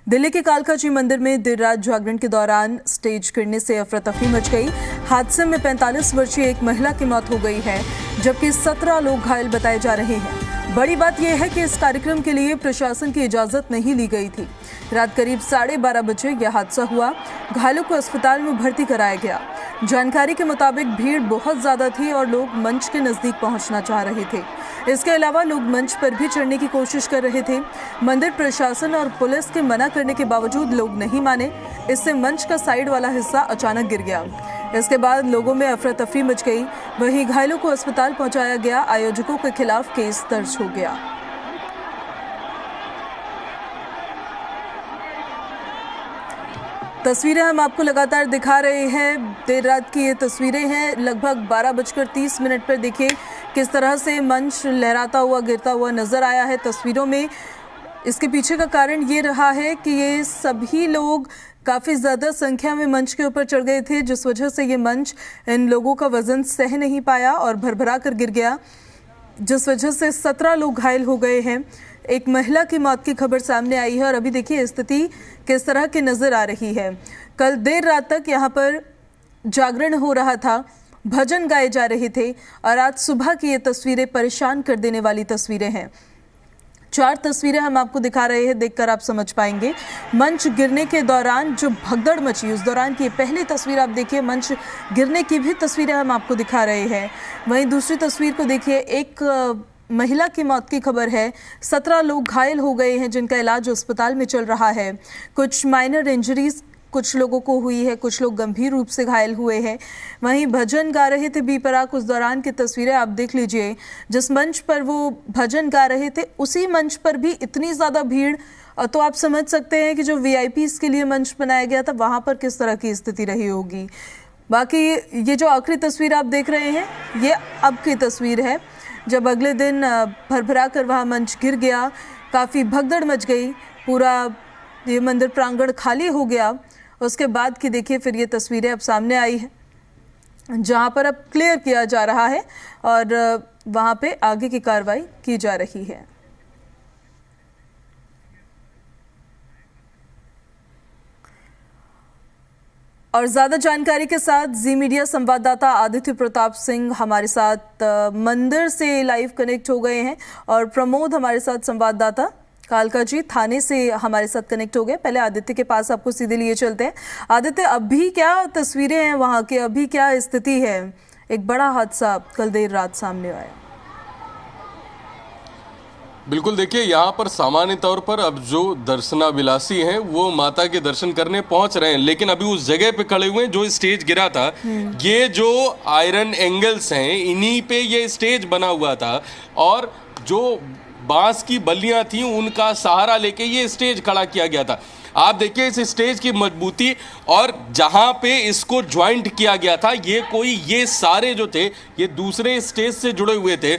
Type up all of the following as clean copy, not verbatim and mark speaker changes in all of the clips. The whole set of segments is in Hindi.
Speaker 1: दिल्ली के कालका जी मंदिर में देर रात जागरण के दौरान स्टेज गिरने से अफरा तफरी मच गई। हादसे में 45 वर्षीय एक महिला की मौत हो गई है, जबकि 17 लोग घायल बताए जा रहे हैं। बड़ी बात यह है कि इस कार्यक्रम के लिए प्रशासन की इजाजत नहीं ली गई थी। रात करीब 12:30 बजे यह हादसा हुआ। घायलों को अस्पताल में भर्ती कराया गया। जानकारी के मुताबिक भीड़ बहुत ज्यादा थी और लोग मंच के नजदीक पहुंचना चाह रहे थे। इसके अलावा लोग मंच पर भी चढ़ने की कोशिश कर रहे थे। मंदिर प्रशासन और पुलिस के मना करने के बावजूद लोग नहीं माने। इससे मंच का साइड वाला हिस्सा अचानक गिर गया। इसके बाद लोगों में अफरा तफरी मच गई। वहीं घायलों को अस्पताल पहुंचाया गया। आयोजकों के खिलाफ केस दर्ज हो गया। तस्वीरें हम आपको लगातार दिखा रहे हैं। देर रात की ये तस्वीरें हैं। लगभग 12:30 पर देखिए किस तरह से मंच लहराता हुआ गिरता हुआ नजर आया है तस्वीरों में। इसके पीछे का कारण ये रहा है कि ये सभी लोग काफ़ी ज़्यादा संख्या में मंच के ऊपर चढ़ गए थे, जिस वजह से ये मंच इन लोगों का वजन सह नहीं पाया और भरभरा कर गिर गया, जिस वजह से 17 लोग घायल हो गए हैं। एक महिला की मौत की खबर सामने आई है और अभी देखिए स्थिति किस तरह की नज़र आ रही है। कल देर रात तक यहाँ पर जागरण हो रहा था, भजन गाए जा रहे थे और आज सुबह की ये तस्वीरें परेशान कर देने वाली तस्वीरें हैं। 4 तस्वीरें हम आपको दिखा रहे हैं, देखकर आप समझ पाएंगे। मंच गिरने के दौरान जो भगदड़ मची, उस दौरान की पहली तस्वीर आप देखिए। मंच गिरने की भी तस्वीरें हम आपको दिखा रहे हैं। वहीं दूसरी तस्वीर को देखिए, एक महिला की मौत की खबर है। 17 लोग घायल हो गए हैं, जिनका इलाज अस्पताल में चल रहा है। कुछ माइनर इंजरीज कुछ लोगों को हुई है, कुछ लोग गंभीर रूप से घायल हुए हैं। वहीं भजन गा रहे थे बी पराग, उस दौरान की तस्वीरें आप देख लीजिए। जिस मंच पर वो भजन गा रहे थे उसी मंच पर भी इतनी ज़्यादा भीड़, तो आप समझ सकते हैं कि जो वीआईपीज़ के लिए मंच बनाया गया था वहाँ पर किस तरह की स्थिति रही होगी। बाकी ये जो आखिरी तस्वीर आप देख रहे हैं, ये अब की तस्वीर है, जब अगले दिन भरभरा कर वहाँ मंच गिर गया। काफ़ी भगदड़ मच गई, पूरा ये मंदिर प्रांगण खाली हो गया। उसके बाद की देखिए फिर ये तस्वीरें अब सामने आई हैं, जहाँ पर अब क्लियर किया जा रहा है और वहाँ पे आगे की कार्रवाई की जा रही है। और ज़्यादा जानकारी के साथ जी मीडिया संवाददाता आदित्य प्रताप सिंह हमारे साथ मंदिर से लाइव कनेक्ट हो गए हैं और प्रमोद हमारे साथ संवाददाता कालका जी थाने से हमारे साथ कनेक्ट हो गए। पहले आदित्य के पास आपको सीधे लिए चलते हैं। आदित्य, अभी क्या तस्वीरें हैं वहाँ के, अभी क्या स्थिति है? एक बड़ा हादसा कल देर रात सामने आया।
Speaker 2: बिल्कुल, देखिए यहाँ पर सामान्य तौर पर अब जो दर्शनाभिलाषी हैं वो माता के दर्शन करने पहुंच रहे हैं, लेकिन अभी उस जगह पे खड़े हुए हैं जो स्टेज गिरा था। ये जो आयरन एंगल्स हैं, इन्हीं पे ये स्टेज बना हुआ था और जो बांस की बल्लियां थी उनका सहारा लेके ये स्टेज खड़ा किया गया था। आप देखिए इस स्टेज की मजबूती और जहां पे इसको ज्वाइंट किया गया था, ये सारे जो थे ये दूसरे स्टेज से जुड़े हुए थे।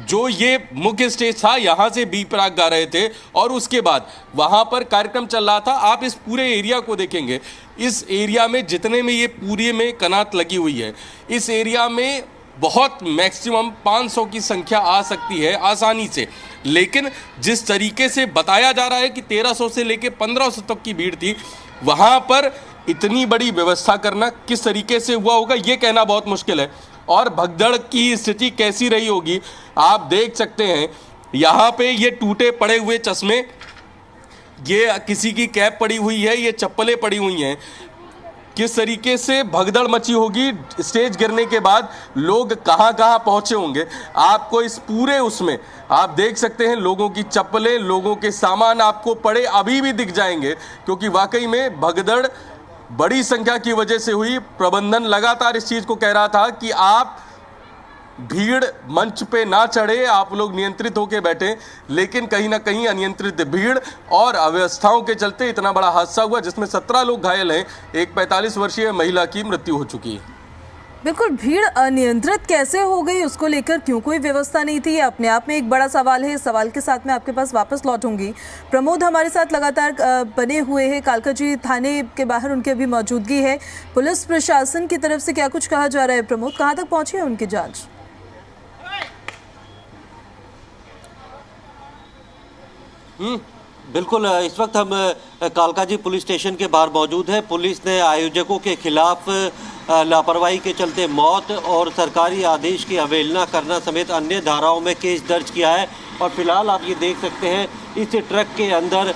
Speaker 2: जो ये मुख्य स्टेज था, यहाँ से बी प्राक गा रहे थे और उसके बाद वहाँ पर कार्यक्रम चल रहा था। आप इस पूरे एरिया को देखेंगे, इस एरिया में जितने में ये पूरे में कनात लगी हुई है, इस एरिया में बहुत मैक्सिमम 500 की संख्या आ सकती है आसानी से। लेकिन जिस तरीके से बताया जा रहा है कि 1300 से लेके 1500 तक की भीड़ थी, वहाँ पर इतनी बड़ी व्यवस्था करना किस तरीके से हुआ होगा ये कहना बहुत मुश्किल है। और भगदड़ की स्थिति कैसी रही होगी आप देख सकते हैं। यहाँ पे ये टूटे पड़े हुए चश्मे, ये किसी की कैप पड़ी हुई है, ये चप्पलें पड़ी हुई हैं। किस तरीके से भगदड़ मची होगी स्टेज गिरने के बाद, लोग कहाँ कहाँ पहुँचे होंगे। आपको इस पूरे उसमें आप देख सकते हैं लोगों की चप्पलें, लोगों के सामान आपको पड़े अभी भी दिख जाएंगे, क्योंकि वाकई में भगदड़ बड़ी संख्या की वजह से हुई। प्रबंधन लगातार इस चीज़ को कह रहा था कि आप भीड़ मंच पे ना चढ़े, आप लोग नियंत्रित होकर बैठे, लेकिन कहीं ना कहीं अनियंत्रित भीड़ और अव्यवस्थाओं के चलते इतना बड़ा हादसा हुआ जिसमें 17 लोग घायल हैं। एक 45 वर्षीय महिला की मृत्यु हो चुकी है।
Speaker 1: बिल्कुल, भीड़ अनियंत्रित कैसे हो गई, उसको लेकर क्यों कोई व्यवस्था नहीं थी, अपने आप में एक बड़ा सवाल है। इस सवाल के साथ मैं आपके पास वापस लौटूंगी। प्रमोद हमारे साथ लगातार बने हुए हैं, कालका जी थाने के बाहर उनकी अभी मौजूदगी है। पुलिस प्रशासन की तरफ से क्या कुछ कहा जा रहा है? प्रमोद, कहाँ तक पहुंची है उनकी जाँच?
Speaker 3: बिल्कुल, इस वक्त हम कालकाजी पुलिस स्टेशन के बाहर मौजूद हैं। पुलिस ने आयोजकों के खिलाफ लापरवाही के चलते मौत और सरकारी आदेश की अवहेलना करना समेत अन्य धाराओं में केस दर्ज किया है। और फिलहाल आप ये देख सकते हैं इस ट्रक के अंदर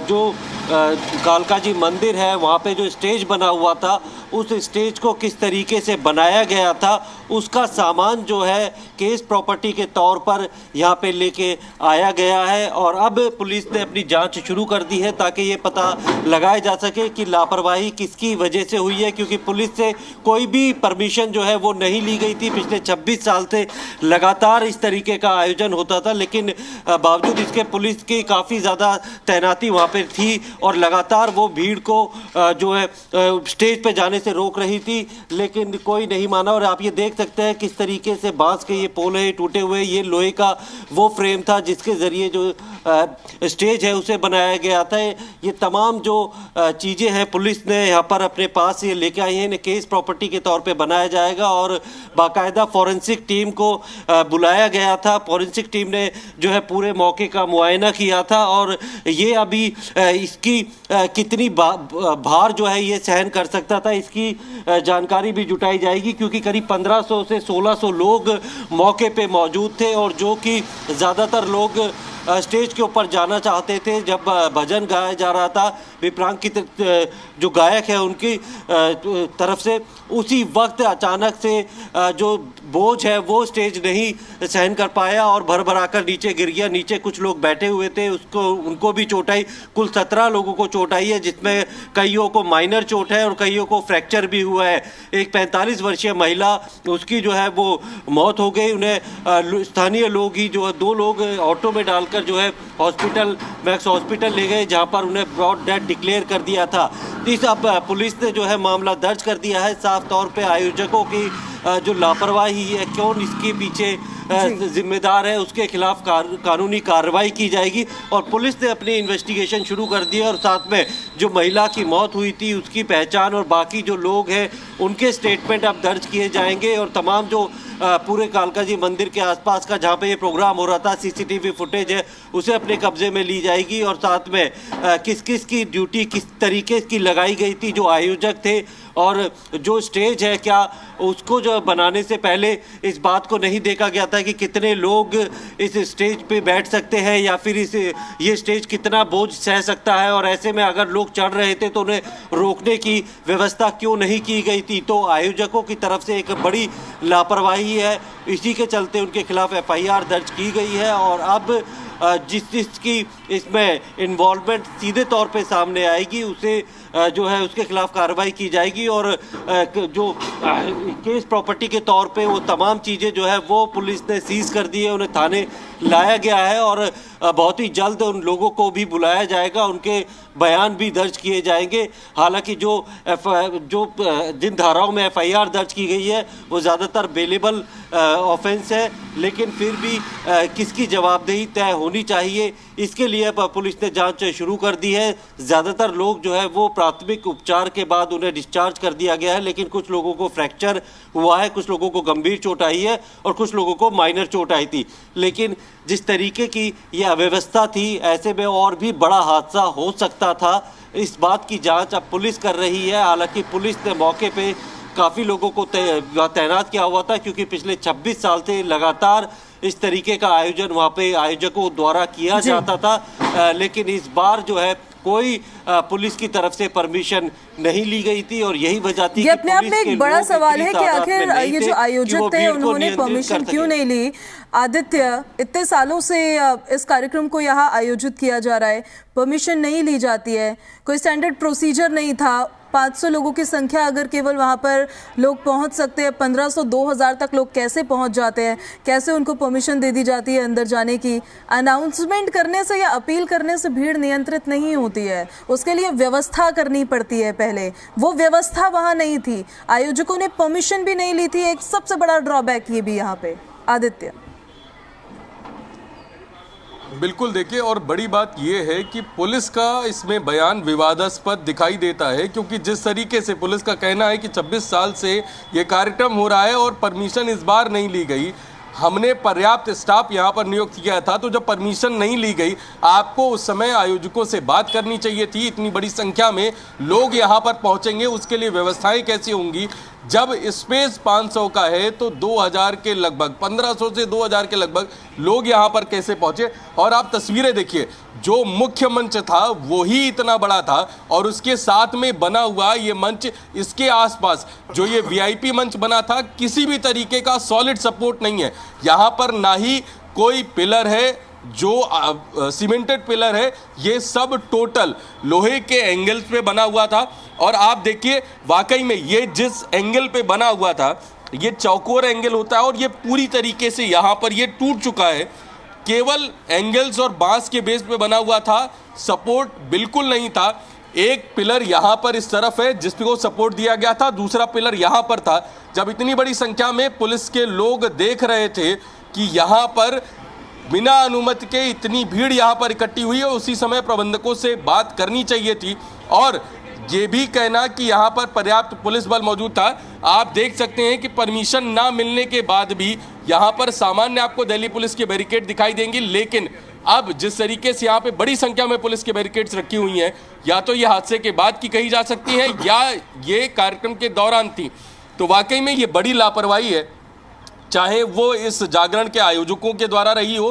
Speaker 3: जो कालकाजी मंदिर है वहाँ पे जो स्टेज बना हुआ था, उस स्टेज को किस तरीके से बनाया गया था उसका सामान जो है केस प्रॉपर्टी के तौर पर यहाँ पे लेके आया गया है। और अब पुलिस ने अपनी जांच शुरू कर दी है ताकि ये पता लगाया जा सके कि लापरवाही किसकी वजह से हुई है, क्योंकि पुलिस से कोई भी परमिशन जो है वो नहीं ली गई थी। पिछले 26 साल से लगातार इस तरीके का आयोजन होता था, लेकिन बावजूद इसके पुलिस की काफ़ी ज़्यादा तैनाती वहाँ पर थी और लगातार वो भीड़ को जो है स्टेज पे जाने से रोक रही थी, लेकिन कोई नहीं माना। और आप ये देख सकते हैं किस तरीके से बांस के ये पोल है टूटे हुए, ये लोहे का वो फ्रेम था जिसके ज़रिए जो स्टेज है उसे बनाया गया था। ये तमाम जो चीज़ें हैं पुलिस ने यहाँ पर अपने पास ये लेके आई हैं, इन्हें केस प्रॉपर्टी के तौर पे बनाया जाएगा और बाकायदा फॉरेंसिक टीम को बुलाया गया था। फॉरेंसिक टीम ने जो है पूरे मौके का मुआयना किया था और ये अभी इसकी कितनी भार जो है ये सहन कर सकता था, इसकी जानकारी भी जुटाई जाएगी, क्योंकि करीब 1500 से 1600 लोग मौके पे मौजूद थे और जो कि ज़्यादातर लोग स्टेज के ऊपर जाना चाहते थे। जब भजन गाया जा रहा था विप्रांग की जो गायक है उनकी तरफ से, उसी वक्त अचानक से जो बोझ है वो स्टेज नहीं सहन कर पाया और भर कर नीचे गिर गया। नीचे कुछ लोग बैठे हुए थे, उनको भी चोट आई। कुल 17 लोगों को चोट आई है, जिसमें कईयों को माइनर चोट है और कईयों को फ्रैक्चर भी हुआ है। एक 45 वर्षीय महिला, उसकी जो है वो मौत हो गई। उन्हें स्थानीय लोग ही जो है 2 लोग ऑटो में डालकर जो है हॉस्पिटल, मैक्स हॉस्पिटल ले गए, जहां पर उन्हें ब्रॉड डेथ डिक्लेयर कर दिया था। इस अब पुलिस ने जो है मामला दर्ज कर दिया है। साफ तौर पे आयोजकों की जो लापरवाही है, कौन इसके पीछे जिम्मेदार है, उसके खिलाफ कानूनी कार्रवाई की जाएगी। और पुलिस ने अपनी इन्वेस्टिगेशन शुरू कर दी है और साथ में जो महिला की मौत हुई थी उसकी पहचान और बाकी जो लोग हैं उनके स्टेटमेंट अब दर्ज किए जाएंगे। और तमाम जो पूरे कालकाजी मंदिर के आसपास का जहाँ पे ये प्रोग्राम हो रहा था सीसीटीवी फुटेज है उसे अपने कब्जे में ली जाएगी। और साथ में किस किस की ड्यूटी किस तरीके की लगाई गई थी, जो आयोजक थे और जो स्टेज है, क्या उसको जो बनाने से पहले इस बात को नहीं देखा गया था कि कितने लोग इस स्टेज पे बैठ सकते हैं या फिर ये स्टेज कितना बोझ सह सकता है। और ऐसे में अगर लोग चढ़ रहे थे तो उन्हें रोकने की व्यवस्था क्यों नहीं की गई थी। तो आयोजकों की तरफ से एक बड़ी लापरवाही है, इसी के चलते उनके खिलाफ FIR दर्ज की गई है। और अब जिसकी इसमें इन्वॉल्वमेंट सीधे तौर पे सामने आएगी उसे जो है उसके खिलाफ कार्रवाई की जाएगी। और जो केस प्रॉपर्टी के तौर पे वो तमाम चीज़ें जो है वो पुलिस ने सीज़ कर दी है, उन्हें थाने लाया गया है और बहुत ही जल्द उन लोगों को भी बुलाया जाएगा, उनके बयान भी दर्ज किए जाएंगे। हालांकि जिन धाराओं में FIR दर्ज की गई है वो ज़्यादातर बेलेबल ऑफेंस है, लेकिन फिर भी किसकी जवाबदेही तय होनी चाहिए, इसके लिए पुलिस ने जांच शुरू कर दी है। ज़्यादातर लोग जो है वो प्राथमिक उपचार के बाद उन्हें डिस्चार्ज कर दिया गया है, लेकिन कुछ लोगों को फ्रैक्चर हुआ है, कुछ लोगों को गंभीर चोट आई है और कुछ लोगों को माइनर चोट आई थी। लेकिन जिस तरीके की ये अव्यवस्था थी, ऐसे में और भी बड़ा हादसा हो सकता था। इस बात की जांच अब पुलिस कर रही है। हालांकि पुलिस ने मौके पे काफ़ी लोगों को तैनात किया हुआ था, क्योंकि पिछले 26 साल से लगातार इस तरीके का आयोजन वहाँ पे आयोजकों द्वारा किया जाता था। लेकिन इस बार जो है कोई पुलिस की तरफ से परमिशन नहीं ली गई थी और यही वजह थी।
Speaker 1: ये अपने आप में एक बड़ा सवाल है कि आखिर ये जो आयोजक थे उन्होंने परमिशन क्यों नहीं ली। आदित्य, इतने सालों से इस कार्यक्रम को यहाँ आयोजित किया जा रहा है, परमिशन नहीं ली जाती है, कोई स्टैंडर्ड प्रोसीजर नहीं था। 500 लोगों की संख्या अगर केवल वहाँ पर लोग पहुँच सकते हैं, 1500 2000 तक लोग कैसे पहुँच जाते हैं, कैसे उनको परमिशन दे दी जाती है अंदर जाने की। अनाउंसमेंट करने से या अपील करने से भीड़ नियंत्रित नहीं होती है, उसके लिए व्यवस्था करनी पड़ती है। पहले वो व्यवस्था वहाँ नहीं थी, आयोजकों ने परमिशन भी नहीं ली थी। एक सबसे बड़ा ड्रॉबैक ये भी यहाँ पे। आदित्य,
Speaker 2: बिल्कुल, देखिए, और बड़ी बात यह है कि पुलिस का इसमें बयान विवादास्पद दिखाई देता है, क्योंकि जिस तरीके से पुलिस का कहना है कि 26 साल से ये कार्यक्रम हो रहा है और परमिशन इस बार नहीं ली गई, हमने पर्याप्त स्टाफ यहाँ पर नियुक्त किया था। तो जब परमिशन नहीं ली गई, आपको उस समय आयोजकों से बात करनी चाहिए थी। इतनी बड़ी संख्या में लोग यहाँ पर पहुँचेंगे, उसके लिए व्यवस्थाएं कैसी होंगी? जब स्पेस 500 का है तो 2000 के लगभग, 1500 से 2000 के लगभग लोग यहाँ पर कैसे पहुँचे? और आप तस्वीरें देखिए, जो मुख्य मंच था वही इतना बड़ा था और उसके साथ में बना हुआ ये मंच, इसके आसपास जो ये वीआईपी मंच बना था, किसी भी तरीके का सॉलिड सपोर्ट नहीं है। यहाँ पर ना ही कोई पिलर है जो सीमेंटेड पिलर है, ये सब टोटल लोहे के एंगल्स पे बना हुआ था। और आप देखिए, वाकई में ये जिस एंगल पे बना हुआ था, ये चौकोर एंगल होता है और ये पूरी तरीके से यहाँ पर ये टूट चुका है। केवल एंगल्स और बांस के बेस पे बना हुआ था, सपोर्ट बिल्कुल नहीं था। एक पिलर यहाँ पर इस तरफ है जिसको सपोर्ट दिया गया था, दूसरा पिलर यहाँ पर था। जब इतनी बड़ी संख्या में पुलिस के लोग देख रहे थे कि यहाँ पर बिना अनुमति के इतनी भीड़ यहाँ पर इकट्ठी हुई है, उसी समय प्रबंधकों से बात करनी चाहिए थी। और ये भी कहना कि यहाँ पर पर्याप्त पुलिस बल मौजूद था। आप देख सकते हैं कि परमिशन ना मिलने के बाद भी यहाँ पर सामान्य आपको दिल्ली पुलिस के बैरिकेड दिखाई देंगे, लेकिन अब जिस तरीके से यहाँ पे बड़ी संख्या में पुलिस के बैरिकेड्स रखी हुई हैं, या तो ये हादसे के बाद की कही जा सकती हैं या ये कार्यक्रम के दौरान थी। तो वाकई में ये बड़ी लापरवाही है, चाहे वो इस जागरण के आयोजकों के द्वारा रही हो।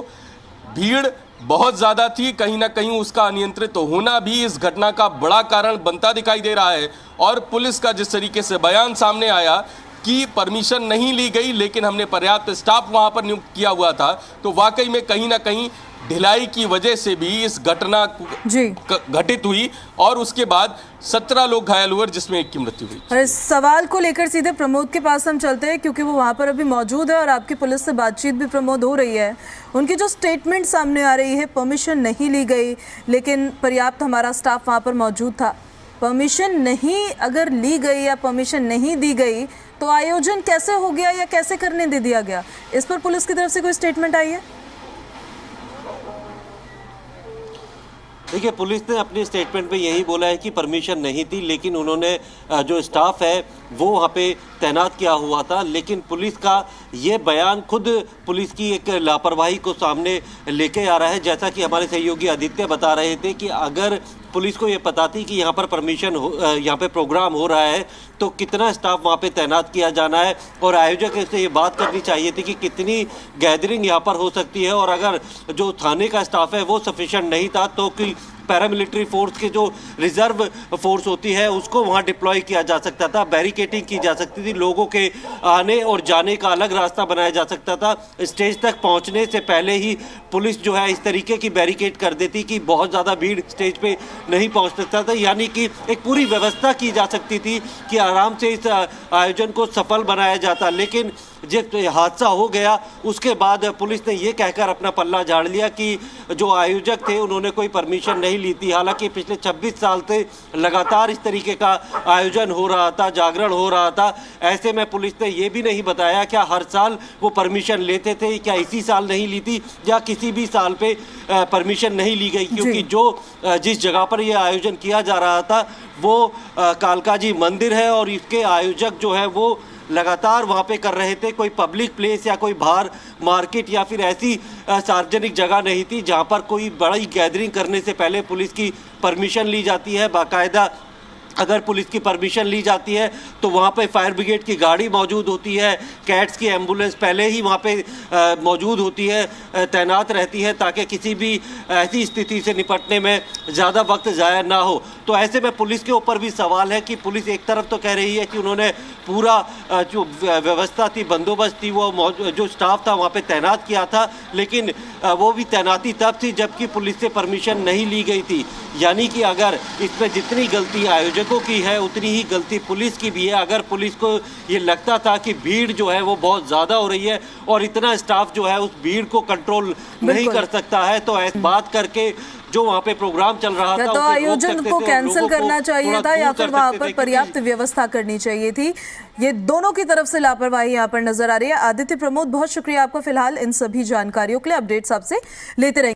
Speaker 2: भीड़ बहुत ज़्यादा थी, कहीं ना कहीं उसका अनियंत्रित होना भी इस घटना का बड़ा कारण बनता दिखाई दे रहा है। और पुलिस का जिस तरीके से बयान सामने आया कि परमिशन नहीं ली गई, लेकिन हमने पर्याप्त स्टाफ वहां पर नियुक्त किया हुआ था, तो वाकई में कहीं ना कहीं ढिलाई की वजह से भी इस घटना घटित हुई और उसके बाद 17 लोग घायल हुए, जिसमें एक की मृत्यु हुई।
Speaker 1: और इस सवाल को लेकर सीधे प्रमोद के पास हम चलते हैं, क्योंकि वो वहाँ पर अभी मौजूद है और आपकी पुलिस से बातचीत भी प्रमोद हो रही है। उनकी जो स्टेटमेंट सामने आ रही है, परमिशन नहीं ली गई लेकिन पर्याप्त हमारा स्टाफ वहाँ पर मौजूद था। परमिशन नहीं अगर ली गई या परमिशन नहीं दी गई तो आयोजन कैसे हो गया या कैसे करने दे दिया गया? इस पर पुलिस की तरफ से कोई स्टेटमेंट आई है?
Speaker 3: देखिए, पुलिस ने अपने स्टेटमेंट में यही बोला है कि परमिशन नहीं थी, लेकिन उन्होंने जो स्टाफ है वो वहाँ पे तैनात किया हुआ था। लेकिन पुलिस का ये बयान खुद पुलिस की एक लापरवाही को सामने लेके आ रहा है। जैसा कि हमारे सहयोगी आदित्य बता रहे थे कि अगर पुलिस को ये पता थी कि यहाँ पर परमिशन यहाँ पे प्रोग्राम हो रहा है तो कितना स्टाफ वहाँ पे तैनात किया जाना है, और आयोजक से ये बात करनी चाहिए थी कि कितनी गैदरिंग यहाँ पर हो सकती है। और अगर जो थाने का स्टाफ है वो सफिशिएंट नहीं था तो कि पैरामिलिट्री फोर्स के जो रिजर्व फोर्स होती है उसको वहाँ डिप्लॉय किया जा सकता था, बैरिकेडिंग की जा सकती थी, लोगों के आने और जाने का अलग रास्ता बनाया जा सकता था। स्टेज तक पहुँचने से पहले ही पुलिस जो है इस तरीके की बैरिकेड कर देती कि बहुत ज़्यादा भीड़ स्टेज पे नहीं पहुँच सकता था। यानी कि एक पूरी व्यवस्था की जा सकती थी कि आराम से इस आयोजन को सफल बनाया जाता। लेकिन जब हादसा हो गया उसके बाद पुलिस ने ये कहकर अपना पल्ला झाड़ लिया कि जो आयोजक थे उन्होंने कोई परमिशन नहीं ली थी। हालांकि पिछले 26 साल से लगातार इस तरीके का आयोजन हो रहा था, जागरण हो रहा था। ऐसे में पुलिस ने ये भी नहीं बताया क्या हर साल वो परमिशन लेते थे, क्या इसी साल नहीं ली थी या किसी भी साल पे परमिशन नहीं ली गई, क्योंकि जो जिस जगह पर यह आयोजन किया जा रहा था वो कालका जी मंदिर है और इसके आयोजक जो है वो लगातार वहाँ पे कर रहे थे। कोई पब्लिक प्लेस या कोई बाहर मार्केट या फिर ऐसी सार्वजनिक जगह नहीं थी जहाँ पर कोई बड़ी गैदरिंग करने से पहले पुलिस की परमिशन ली जाती है। बाकायदा अगर पुलिस की परमिशन ली जाती है तो वहाँ पे फायर ब्रिगेड की गाड़ी मौजूद होती है, कैट्स की एम्बुलेंस पहले ही वहाँ पे मौजूद होती है, तैनात रहती है, ताकि किसी भी ऐसी स्थिति से निपटने में ज़्यादा वक्त ज़ाया ना हो। तो ऐसे में पुलिस के ऊपर भी सवाल है कि पुलिस एक तरफ तो कह रही है कि उन्होंने पूरा जो व्यवस्था थी, बंदोबस्त थी, वो जो स्टाफ था वहाँ पर तैनात किया था, लेकिन वो भी तैनाती तब थी जबकि पुलिस से परमिशन नहीं ली गई थी। यानी कि अगर इसमें जितनी गलती आयोजकों की है उतनी ही गलती पुलिस की भी है। अगर पुलिस को ये लगता था कि भीड़ जो है वो बहुत ज़्यादा हो रही है और इतना स्टाफ जो है उस भीड़ को कंट्रोल नहीं कर सकता है, तो ऐसी बात करके जो वहाँ पे प्रोग्राम चल रहा था
Speaker 1: तो आयोजन को कैंसिल करना चाहिए था या फिर वहाँ पर पर्याप्त व्यवस्था करनी चाहिए थी। ये दोनों की तरफ से लापरवाही यहाँ पर नजर आ रही है। आदित्य, प्रमोद, बहुत शुक्रिया आपका फिलहाल इन सभी जानकारियों के लिए। अपडेट्स आपसे लेते रहेंगे।